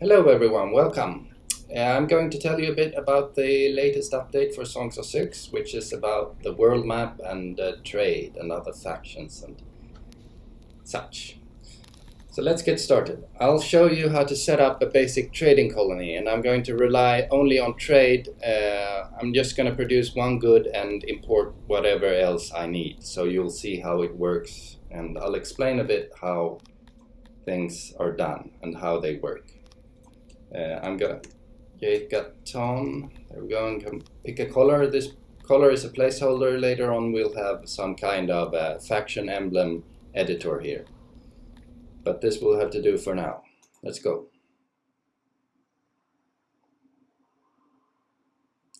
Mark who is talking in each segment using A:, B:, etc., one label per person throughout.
A: Hello everyone, welcome. I'm going to tell you a bit about the latest update for Songs of Six, which is about the world map and trade and other factions and such. So let's get started. I'll show you how to set up a basic trading colony, and I'm going to rely only on trade. I'm just going to produce one good and import whatever else I need, so you'll see how it works, and I'll explain a bit how things are done and how they work. I'm gonna Gaton. There we go, and can pick a color. This color is a placeholder. Later on we'll have some kind of faction emblem editor here. But this will have to do for now. Let's go.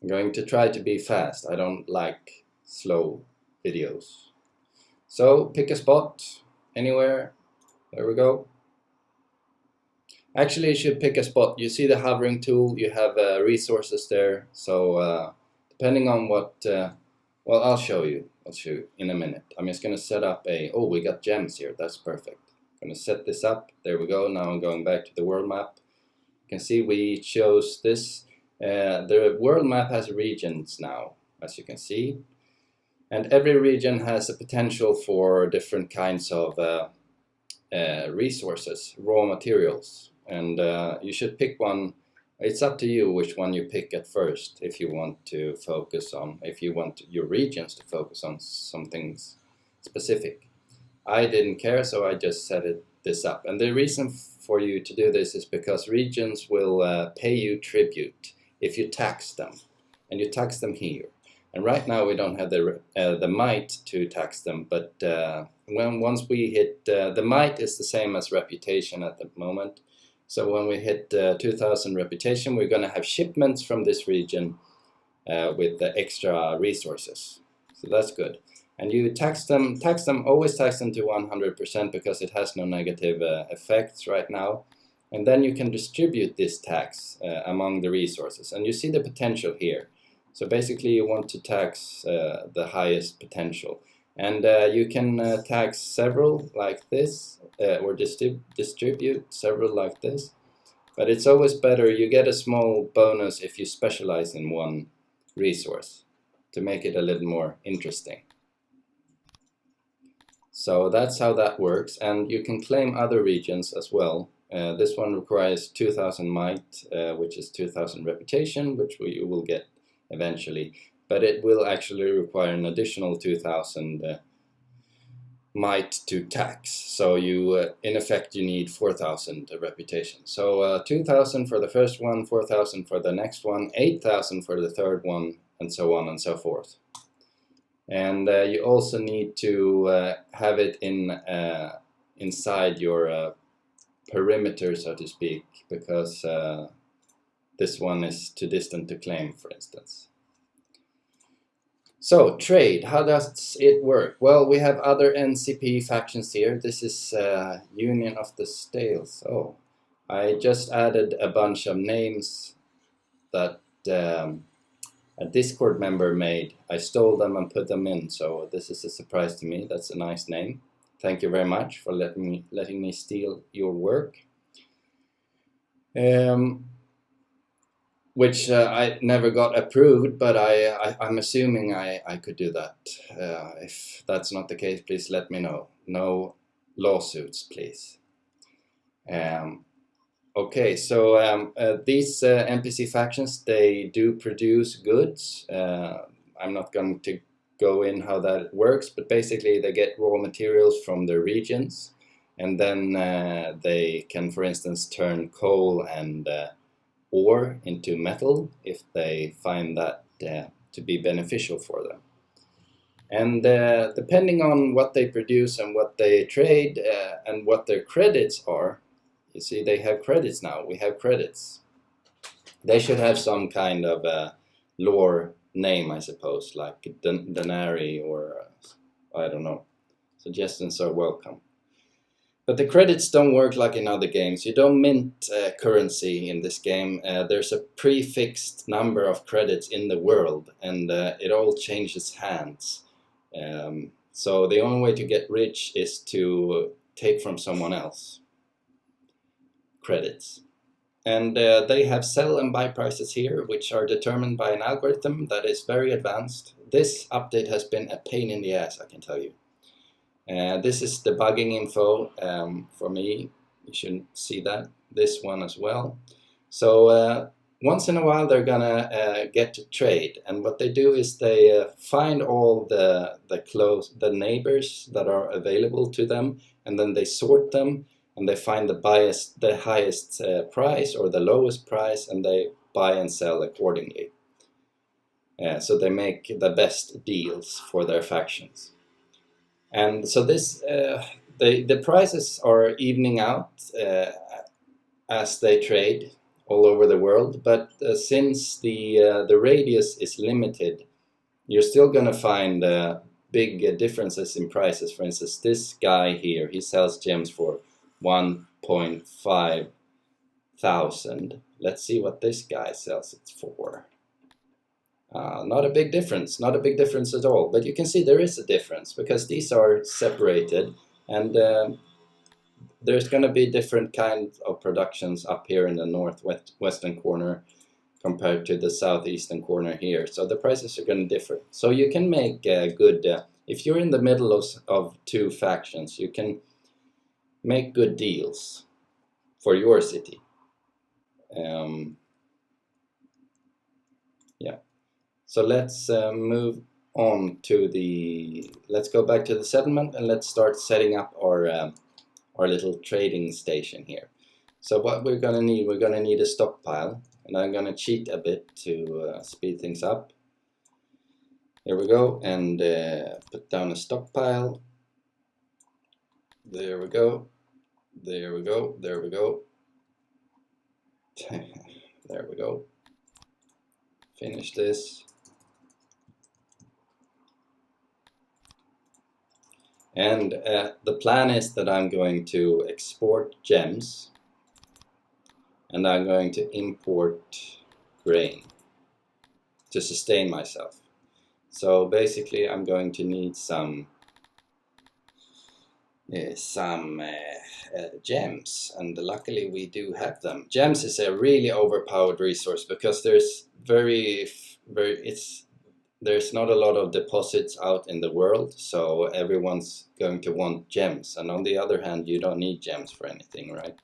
A: I'm going to try to be fast. I don't like slow videos. So pick a spot, anywhere. There we go. Actually, you should pick a spot. You see the hovering tool, you have resources there. So depending on what, well, I'll show you in a minute. I'm just going to set up oh, we got gems here. That's perfect. I'm going to set this up. There we go. Now I'm going back to the world map. You can see we chose this. The world map has regions now, as you can see. And every region has a potential for different kinds of resources, raw materials. And you should pick one. It's up to you which one you pick at first, if you want to focus on, if you want your regions to focus on something specific. I didn't care, so I just set this up. And the reason for you to do this is because regions will pay you tribute if you tax them, and you tax them here. And right now we don't have the might to tax them, but once we hit, the might is the same as reputation at the moment. So when we hit 2000 reputation, we're going to have shipments from this region with the extra resources. So that's good. And you always tax them to 100% because it has no negative effects right now. And then you can distribute this tax among the resources. And you see the potential here. So basically you want to tax the highest potential. And you can tax several like this, or distribute several like this. But it's always better, you get a small bonus if you specialize in one resource to make it a little more interesting. So that's how that works, and you can claim other regions as well. This one requires 2000 might, which is 2000 reputation, which you will get eventually. But it will actually require an additional 2000 might to tax. So you, in effect, you need 4000 reputation. So 2000 for the first one, 4000 for the next one, 8000 for the third one, and so on and so forth. And you also need to have it inside your perimeter, so to speak, because this one is too distant to claim, for instance. So, trade, how does it work? Well, we have other NCP factions here. This is Union of the Stales. Oh, I just added a bunch of names that a Discord member made. I stole them and put them in, so this is a surprise to me. That's a nice name. Thank you very much for letting me steal your work. Which I never got approved, but I'm assuming I could do that. If that's not the case, please let me know. No lawsuits, please. Okay, so these NPC factions, they do produce goods. I'm not going to go in how that works, but basically they get raw materials from their regions, and then they can, for instance, turn coal and ore into metal if they find that to be beneficial for them. And depending on what they produce and what they trade and what their credits are, you see they have credits now. We have credits. They should have some kind of lore name, I suppose, like Denari or I don't know. Suggestions are welcome. But the credits don't work like in other games. You don't mint currency in this game. There's a prefixed number of credits in the world, and it all changes hands. So the only way to get rich is to take from someone else credits. And they have sell and buy prices here, which are determined by an algorithm that is very advanced. This update has been a pain in the ass, I can tell you. This is debugging info for me. You should see that. This one as well. So once in a while they're gonna get to trade, and what they do is they find all the neighbors that are available to them, and then they sort them, and they find the highest price or the lowest price, and they buy and sell accordingly. So they make the best deals for their factions. And so this the prices are evening out as they trade all over the world, but since the radius is limited, you're still going to find big differences in prices. For instance, this guy here, he sells gems for 1.5 thousand. Let's see what this guy sells it for. Not a big difference, not a big difference at all. But you can see there is a difference because these are separated, and there's going to be different kinds of productions up here in the northwestern corner compared to the southeastern corner here. So the prices are going to differ. So you can make good, if you're in the middle of two factions, you can make good deals for your city. Yeah. So let's move on to let's go back to the settlement, and let's start setting up our little trading station here. So what we're going to need a stockpile, and I'm going to cheat a bit to speed things up. Here we go, and put down a stockpile. There we go, there we go, there we go. There we go. Finish this. And the plan is that I'm going to export gems, and I'm going to import grain to sustain myself. So basically I'm going to need some gems, and luckily we do have them. Gems is a really overpowered resource because there's there's not a lot of deposits out in the world, so everyone's going to want gems. And on the other hand, you don't need gems for anything, right?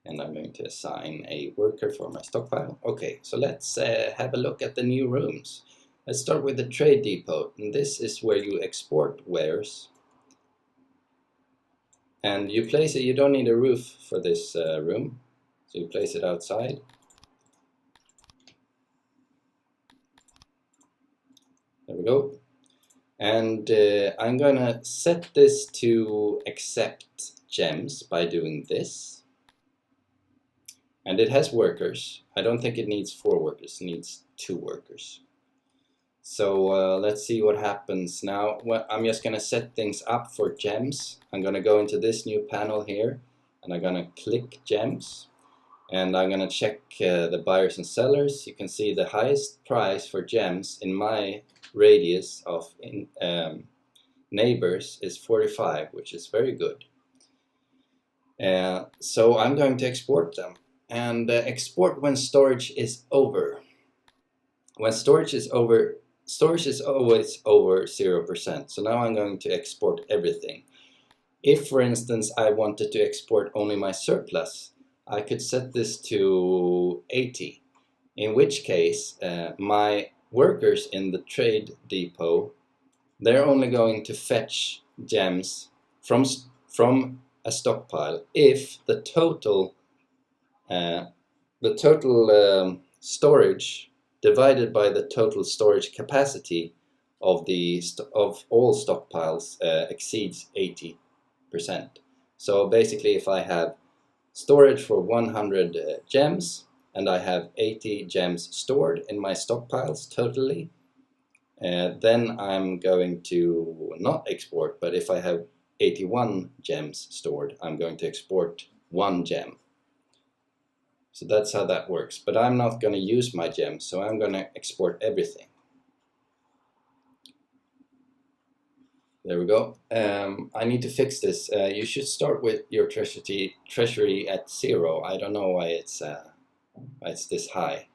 A: And I'm going to assign a worker for my stockpile. Okay, so let's have a look at the new rooms. Let's start with the trade depot, and this is where you export wares. And you place it, you don't need a roof for this room, so you place it outside. There we go. And I'm gonna set this to accept gems by doing this. And it has workers. I don't think it needs 4 workers, it needs 2 workers. So let's see what happens now. Well, I'm just gonna set things up for gems. I'm gonna go into this new panel here, and I'm gonna click gems. And I'm gonna check the buyers and sellers. You can see the highest price for gems in my radius of neighbors is 45, which is very good. So I'm going to export them, and export when storage is over. When storage is over, storage is always over 0%. So now I'm going to export everything. If, for instance, I wanted to export only my surplus, I could set this to 80, in which case my workers in the trade depot, they're only going to fetch gems from a stockpile if the total storage divided by the total storage capacity of all stockpiles exceeds 80%. So basically, if I have storage for 100 gems, and I have 80 gems stored in my stockpiles totally, then I'm going to not export, but if I have 81 gems stored, I'm going to export 1 gem. So that's how that works, but I'm not going to use my gems, so I'm going to export everything. There we go. I need to fix this. You should start with your treasury at 0. I don't know why it's this high.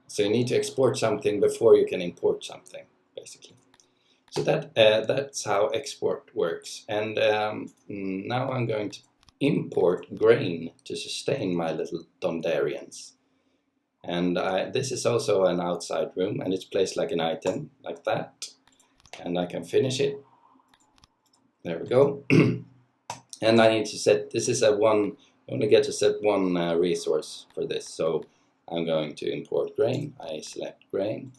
A: So you need to export something before you can import something, basically. So that's how export works. And now I'm going to import grain to sustain my little Dondarians. And this is also an outside room, and it's placed like an item, like that. And I can finish it. There we go. And I need to set, this is a one, I only get to set one resource for this. So I'm going to import grain. I select grain.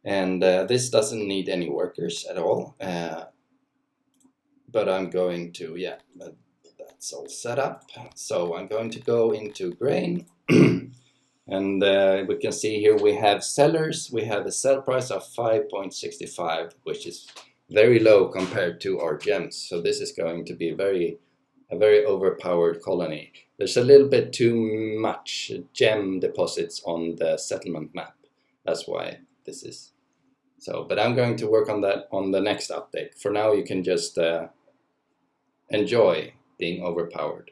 A: And this doesn't need any workers at all. But I'm going to, yeah, that's all set up. So I'm going to go into grain. And we can see here we have sellers. We have a sell price of 5.65, which is very low compared to our gems. So this is going to be a very overpowered colony. There's a little bit too much gem deposits on the settlement map. That's why this is so. But I'm going to work on that on the next update. For now, you can just enjoy being overpowered.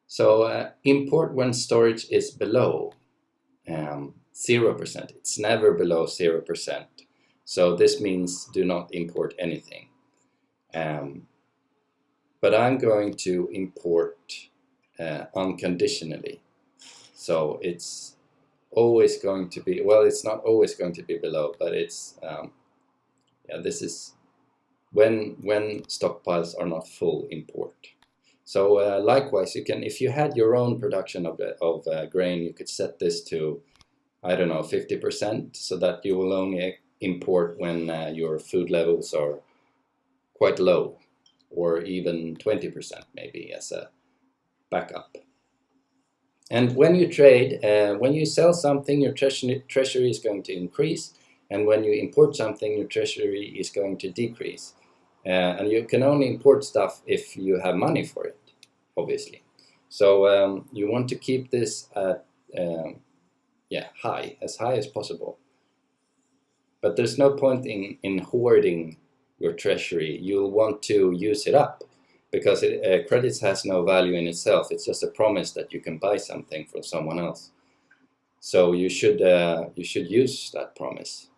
A: So import when storage is below 0%. It's never below 0%. So this means do not import anything. But I'm going to import unconditionally. So it's always going to be, well, it's not always going to be below, but it's, yeah, this is when stockpiles are not full, import. So likewise, you can, if you had your own production of grain, you could set this to, I don't know, 50%, so that you will only import when your food levels are quite low, or even 20% maybe as a backup. And when you trade, when you sell something, your treasury is going to increase, and when you import something, your treasury is going to decrease. And you can only import stuff if you have money for it, obviously. So you want to keep this at high, as high as possible. But there's no point in hoarding your treasury. You'll want to use it up, because credits has no value in itself. It's just a promise that you can buy something from someone else. So you should use that promise.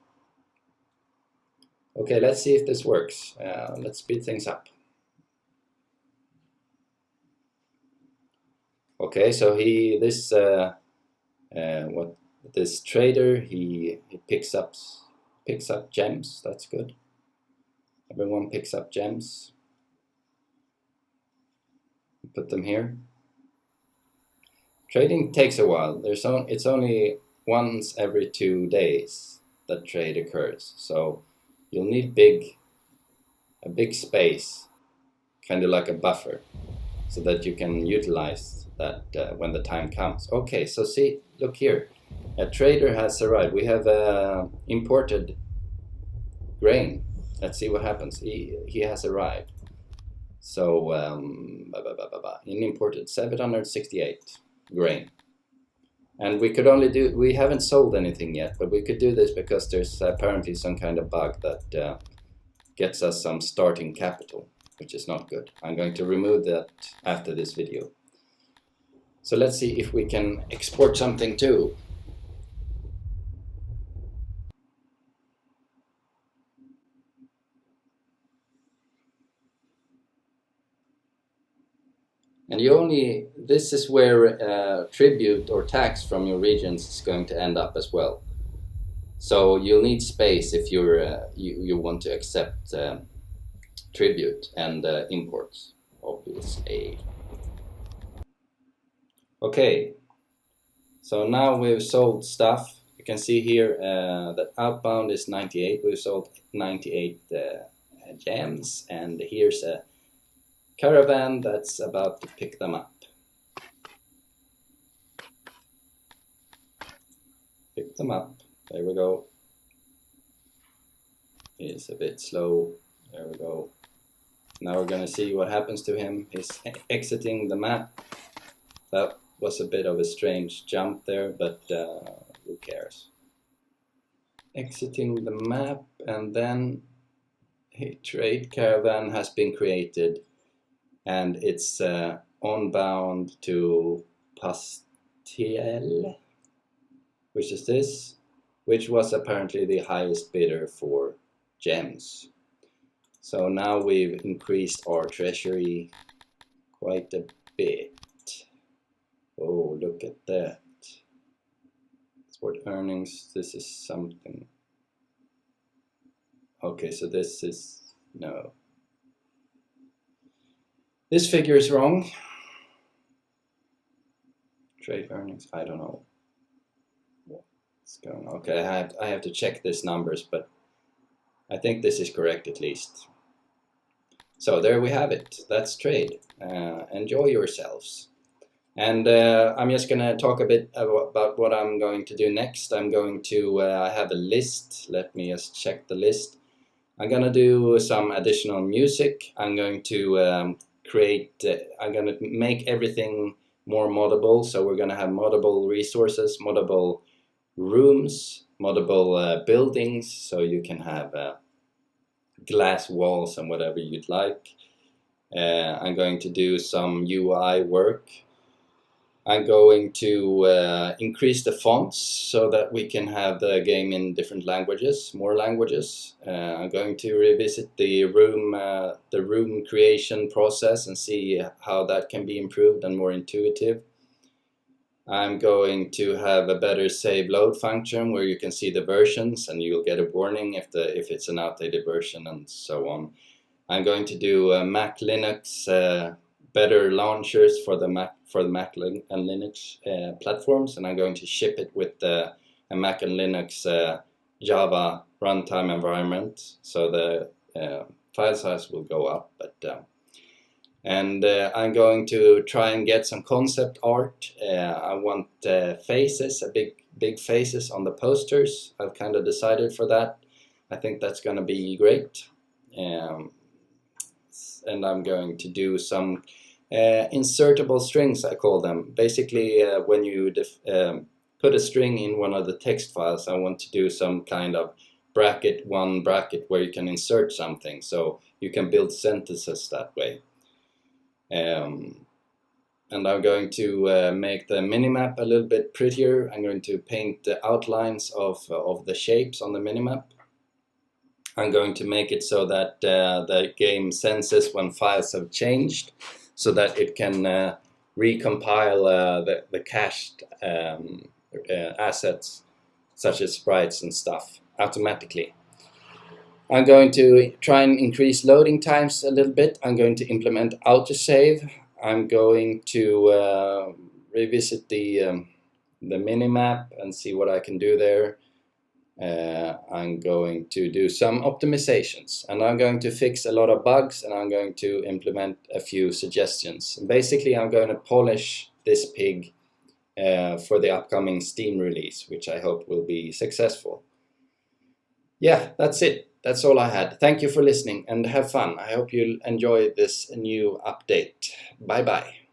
A: Okay, let's see if this works. Let's speed things up. Okay, so this trader, he picks up gems. That's good. Everyone picks up gems. Put them here. Trading takes a while. It's only once every 2 days that trade occurs. So you'll need a big space, kind of like a buffer, so that you can utilize that when the time comes. Okay, so see, look here. A trader has arrived. We have imported grain. Let's see what happens. He has arrived. So he imported 768 grain. And we could only we haven't sold anything yet, but we could do this because there's apparently some kind of bug that gets us some starting capital, which is not good. I'm going to remove that after this video. So let's see if we can export something too. And this is where tribute or tax from your regions is going to end up as well. So you'll need space if you want to accept tribute and imports, obviously. Okay, so now we've sold stuff. You can see here that outbound is 98. We've sold 98 gems, and here's a caravan that's about to pick them up. Pick them up. There we go. He's a bit slow. There we go. Now we're going to see what happens to him. He's exiting the map. That was a bit of a strange jump there, but who cares? Exiting the map, and then A trade caravan has been created, and it's on bound to Pastiel, which is this, which was apparently the highest bidder for gems. So now we've increased our treasury quite a bit. Oh, look at that. Export earnings, this is something. Okay, so this is, no. This figure is wrong. Trade earnings, I don't know what's going on. Okay, I have to check these numbers, but I think this is correct at least. So there we have it. That's trade. Enjoy yourselves. And I'm just going to talk a bit about what I'm going to do next. I'm going to have a list. Let me just check the list. I'm going to do some additional music. I'm going to I'm going to make everything more moddable. So we're going to have moddable resources, moddable rooms, moddable buildings. So you can have glass walls and whatever you'd like. I'm going to do some UI work. I'm going to increase the fonts so that we can have the game in different languages, more languages. I'm going to revisit the room creation process and see how that can be improved and more intuitive. I'm going to have a better save load function where you can see the versions and you'll get a warning if it's an outdated version and so on. I'm going to do Mac Linux better launchers for the Mac and Linux platforms, and I'm going to ship it with a Mac and Linux Java runtime environment, so the file size will go up. And I'm going to try and get some concept art. I want faces, big faces on the posters. I've kind of decided for that. I think that's going to be great. And I'm going to do some insertable strings, I call them. Basically, when you put a string in one of the text files, I want to do some kind of one bracket where you can insert something, so you can build sentences that way. And I'm going to make the minimap a little bit prettier. I'm going to paint the outlines of the shapes on the minimap. I'm going to make it so that the game senses when files have changed, so that it can recompile the cached assets, such as sprites and stuff, automatically. I'm going to try and increase loading times a little bit. I'm going to implement autosave. I'm going to revisit the minimap and see what I can do there. I'm going to do some optimizations, and I'm going to fix a lot of bugs, and I'm going to implement a few suggestions. And basically, I'm going to polish this pig for the upcoming Steam release, which I hope will be successful. Yeah, that's it. That's all I had. Thank you for listening and have fun. I hope you'll enjoy this new update. Bye bye.